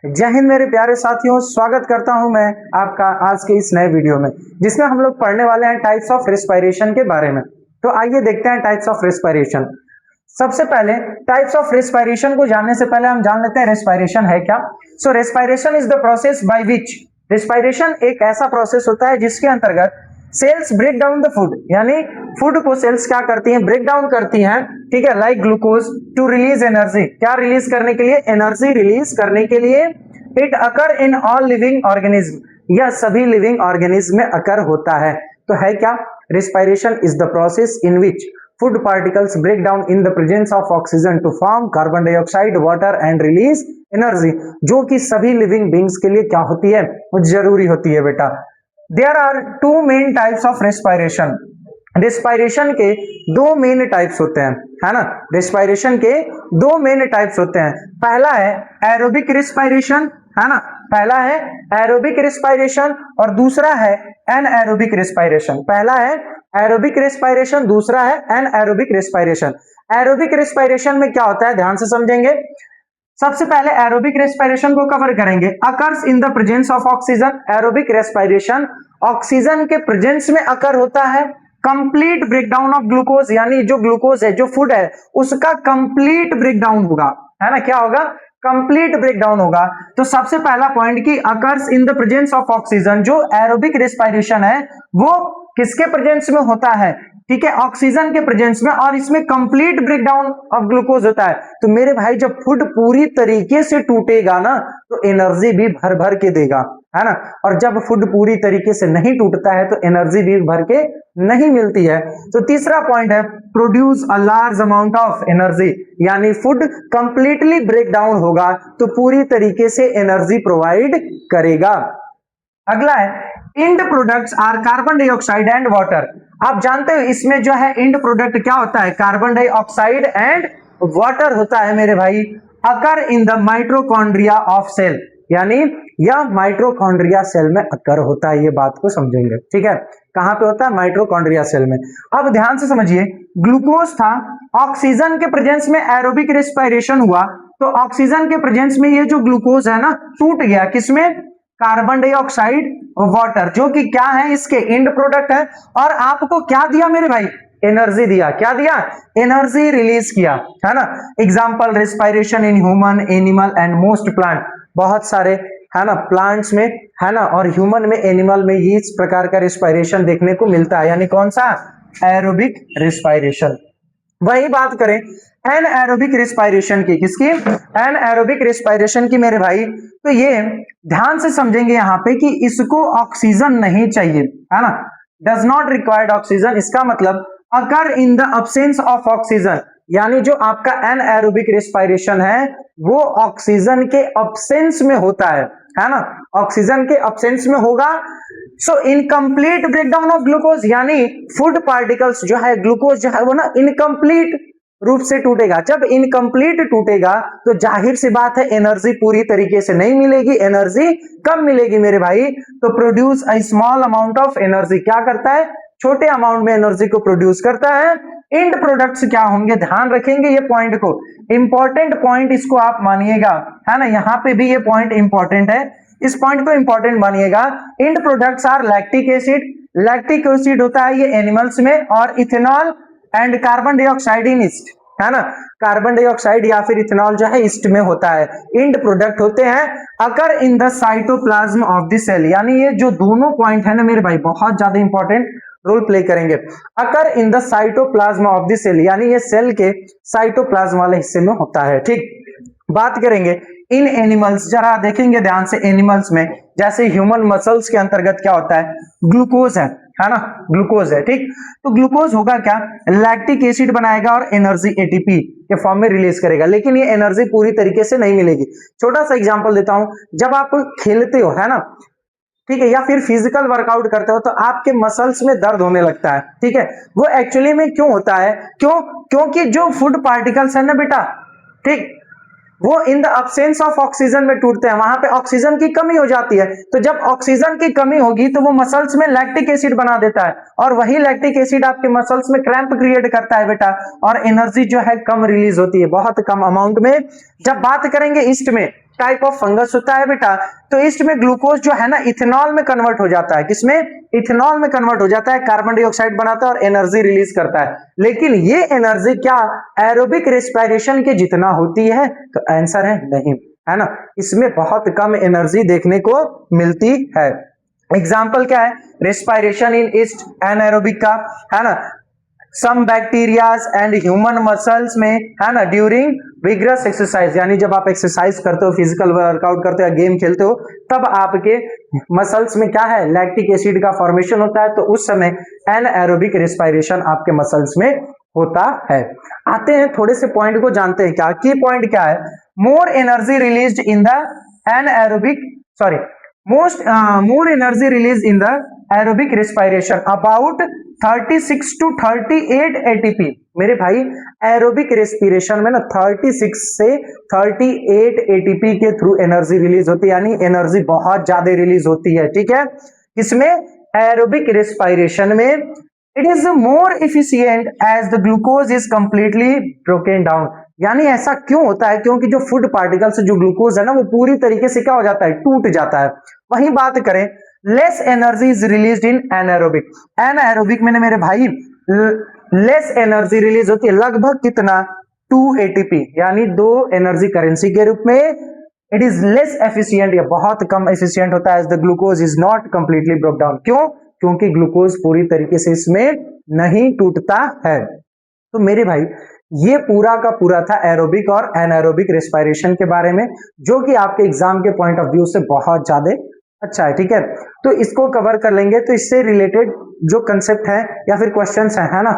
जय हिंद मेरे प्यारे साथियों, स्वागत करता हूं मैं आपका आज के इस नए वीडियो में, जिसमें हम लोग पढ़ने वाले हैं टाइप्स ऑफ रेस्पिरेशन के बारे में। तो आइए देखते हैं टाइप्स ऑफ रेस्पिरेशन। सबसे पहले टाइप्स ऑफ रेस्पिरेशन को जानने से पहले हम जान लेते हैं रेस्पिरेशन है क्या। So respiration is the process by which, respiration एक ऐसा प्रोसेस होता है जिसके अंतर्गत cells break down the food, यानी फूड को सेल्स क्या करती हैं, ब्रेक डाउन करती हैं, ठीक है, like glucose to release energy. क्या रिलीज करने के लिए? एनर्जी रिलीज करने के लिए। It occur in all living organism, यह सभी लिविंग ऑर्गेनिज्म में अकर होता है। तो है क्या? Respiration is the process in which food particles break down in the presence of oxygen to form carbon dioxide, water and release energy, जो कि सभी लिविंग बींग्स के लिए क्या होती है, वो जरूरी होती है बेटा। There are two main types of respiration, respiration के दो मेन टाइप्स होते हैं, है ना। रेस्पिरेशन के दो मेन टाइप्स होते हैं। पहला है एरोबिक रेस्पिरेशन, है ना, पहला है एरोबिक रेस्पिरेशन और दूसरा है एनएरोबिक रेस्पिरेशन। पहला है एरोबिक रेस्पिरेशन, दूसरा है एनएरोबिक रेस्पिरेशन। एरोबिक रेस्पिरेशन में क्या होता है, ध्यान से समझेंगे। सबसे पहले एरोबिक रेस्पिरेशन को कवर करेंगे। Occurs in the presence of oxygen, aerobic respiration oxygen के प्रेजेंस में अकर होता है। कंप्लीट ब्रेकडाउन ऑफ ग्लूकोज, यानी जो ग्लूकोज है, जो फूड है, उसका कंप्लीट ब्रेकडाउन होगा, है ना। क्या होगा? कंप्लीट ब्रेकडाउन होगा। तो सबसे पहला पॉइंट कि occurs in the presence of oxygen, जो एरोबिक रेस्पिरेशन है वो किसके प्रेजेंस में होता है, ठीक है, ऑक्सीजन के प्रेजेंस में, और इसमें कंप्लीट ब्रेकडाउन ऑफ ग्लूकोज होता है। तो मेरे भाई जब फूड पूरी तरीके से टूटेगा ना, तो एनर्जी भी भर भर के देगा, है ना। और जब फूड पूरी तरीके से नहीं टूटता है तो एनर्जी भी भर के नहीं मिलती है। तो तीसरा पॉइंट है produce a large amount of energy, यानी फूड कंप्लीटली ब्रेक डाउन होगा तो पूरी तरीके से एनर्जी प्रोवाइड करेगा। अगला है end products are carbon dioxide and water. आप जानते हो इसमें जो है इंड प्रोडक्ट क्या होता है, कार्बन डाइऑक्साइड एंड वाटर होता है मेरे भाई। Occur in the mitochondria of cell, यानी यह माइटोकॉन्ड्रिया सेल में अकर होता है। ये बात को समझेंगे, ठीक है। कहां पे होता है? माइटोकॉन्ड्रिया सेल में। अब ध्यान से समझिए, ग्लूकोज था, ऑक्सीजन के प्रेजेंस में एरोबिक रेस्पिरेशन हुआ, तो ऑक्सीजन के प्रेजेंस में ये जो ग्लूकोज है ना टूट गया, किसमें? कार्बन डाइऑक्साइड और वाटर, जो कि क्या है, इसके इंड प्रोडक्ट है। और आपको क्या दिया मेरे भाई? एनर्जी दिया। क्या दिया? एनर्जी रिलीज किया, है ना। Example respiration in human, animal and most plant, बहुत सारे, है ना, प्लांट्स में, है ना, और ह्यूमन में, एनिमल में ये इस प्रकार का रेस्पिरेशन देखने को मिलता है, यानी कौन सा? Aerobic respiration. वही बात करें एनएरोबिक रेस्पिरेशन की, किसकी? एनएरोबिक रेस्पिरेशन की मेरे भाई। तो ये ध्यान से समझेंगे यहाँ पे कि इसको ऑक्सीजन नहीं चाहिए, है ना, डज नॉट रिक्वायर्ड ऑक्सीजन। इसका मतलब occur in the absence of oxygen, यानी जो आपका एनएरोबिक रेस्पिरेशन है वो ऑक्सीजन के अब्सेंस में होता है ना, ऑक्सीजन के अब्सेंस में होगा। सो इनकम्प्लीट ब्रेकडाउन ऑफ ग्लूकोज, यानी फूड पार्टिकल्स जो है, ग्लूकोज जो है वो ना इनकम्प्लीट रूप से टूटेगा। जब इनकम्प्लीट टूटेगा तो जाहिर सी बात है एनर्जी पूरी तरीके से नहीं मिलेगी, एनर्जी कम मिलेगी मेरे भाई। तो produce a small amount of energy, क्या करता है? छोटे अमाउंट में एनर्जी को प्रोड्यूस करता है। इंड प्रोडक्ट्स क्या होंगे, ध्यान रखेंगे ये पॉइंट को, इंपॉर्टेंट पॉइंट इसको आप मानिएगा, है ना। यहां पे भी ये पॉइंट इंपॉर्टेंट है, इस पॉइंट को इंपॉर्टेंट मानिएगा। End products are lactic acid, lactic acid होता है ये एनिमल्स में, और ethanol and carbon dioxide in yeast, है ना, कार्बन डाइऑक्साइड या फिर इथेनॉल जो है ईस्ट में होता है। इंड प्रोडक्ट होते हैं। Occur in the cytoplasm of the cell, यानी ये जो दोनों पॉइंट है ना मेरे भाई बहुत ज्यादा इंपॉर्टेंट रोल प्ले करेंगे। Occur in the cytoplasm of the cell, यानी ये सेल के साइटोप्लाज्म वाले हिस्से में होता है, ठीक। बात करेंगे इन एनिमल्स, जरा देखेंगे ध्यान से। एनिमल्स में जैसे ह्यूमन मसल्स के अंतर्गत क्या होता है? ग्लूकोज है ना, ग्लूकोज है, ठीक। तो ग्लूकोज होगा क्या? लैक्टिक एसिड बनाएगा और एनर्जी एटीपी के फॉर्म में रिलीज करेगा, लेकिन ये एनर्जी पूरी तरीके से नहीं मिलेगी। छोटा सा एग्जांपल देता हूं, जब आप खेलते हो, है ना, ठीक है, या फिर फिजिकल वर्कआउट करते हो तो आपके मसल्स में दर्द होने लगता है, ठीक है। वो एक्चुअली में क्यों होता है? क्योंकि जो फूड पार्टिकल्स है ना बेटा, ठीक, वो इन द अब्सेंस ऑफ ऑक्सीजन में टूटते हैं, वहां पे ऑक्सीजन की कमी हो जाती है। तो जब ऑक्सीजन की कमी होगी तो वो मसल्स में लैक्टिक एसिड बना देता है, और वही लैक्टिक एसिड आपके मसल्स में क्रैम्प क्रिएट करता है बेटा, और एनर्जी जो है कम रिलीज होती है, बहुत कम अमाउंट में। जब बात करेंगे ईस्ट में, टाइप ऑफ फंगस होता है बेटा, तो इसमें ग्लूकोज जो है ना इथेनॉल में कन्वर्ट हो जाता है। किसमें? इथेनॉल में कन्वर्ट हो जाता है, कार्बन डाइऑक्साइड बनाता है और एनर्जी रिलीज करता है। लेकिन ये एनर्जी क्या एरोबिक रेस्पिरेशन के जितना होती है? तो आंसर है नहीं, है ना। इसमें बहुत कम एनर्जी देखने को मिलती है। एग्जाम्पल क्या है? रेस्पिरेशन इन ईस्ट एनाएरोबिक का, है ना। सम बैक्टीरियाज एंड ह्यूमन मसल्स में, है ना, ड्यूरिंग विग्रस एक्सरसाइज, यानी जब आप एक्सरसाइज करते हो, फिजिकल वर्कआउट करते हो या गेम खेलते हो, तब आपके मसल्स में क्या है? लैक्टिक एसिड का फॉर्मेशन होता है, तो उस समय एनाएरोबिक रेस्पिरेशन आपके मसल्स में होता है। आते हैं थोड़े से पॉइंट को जानते हैं। क्या की पॉइंट क्या है? More energy released in the anaerobic more energy released in the aerobic respiration about 36 to 38 ATP। मेरे भाई एरोबिक रेस्पिरेशन में ना 36 से 38 ATP के थ्रू एनर्जी रिलीज होती है, यानी एनर्जी बहुत ज्यादा रिलीज होती है। ठीक है, इसमें एरोबिक रेस्पिरेशन में it is more efficient as the glucose is completely broken down. यानी ऐसा क्यों होता है? क्योंकि जो फूड पार्टिकल्स जो ग्लूकोज है ना वो पूरी तरीके से क्या हो जाता है? टूट जाता है। वहीं बात करें less energy is released in anaerobic. Anaerobic में मेरे भाई लेस एनर्जी रिलीज होती है, लगभग कितना? 2 ATP, यानी 2 एनर्जी करेंसी के रूप में। इट इज लेस एफिशिएंट, या बहुत कम एफिशिएंट होता है as the glucose is not completely broke down. क्यों? क्योंकि ग्लूकोज पूरी तरीके से इसमें नहीं टूटता है। तो मेरे भाई ये पूरा का पूरा था एरोबिक और एनाएरोबिक रेस्पिरेशन के बारे में, जो कि आपके एग्जाम के पॉइंट ऑफ व्यू से बहुत ज्यादा अच्छा है। ठीक है, तो इसको कवर कर लेंगे, तो इससे रिलेटेड जो कंसेप्ट है या फिर क्वेश्चंस है ना,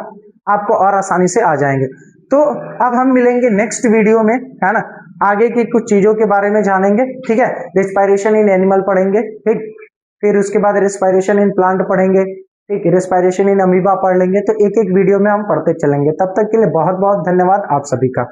आपको और आसानी से आ जाएंगे। तो अब हम मिलेंगे नेक्स्ट वीडियो में, है ना, आगे की कुछ चीजों के बारे में जानेंगे। ठीक है, रेस्पिरेशन इन एनिमल पढ़ेंगे, ठीक, फिर उसके बाद रेस्पिरेशन इन प्लांट पढ़ेंगे, ठीक, रेस्पिरेशन इन अमीबा पढ़ लेंगे। तो एक एक वीडियो में हम पढ़ते चलेंगे। तब तक के लिए बहुत बहुत धन्यवाद आप सभी का।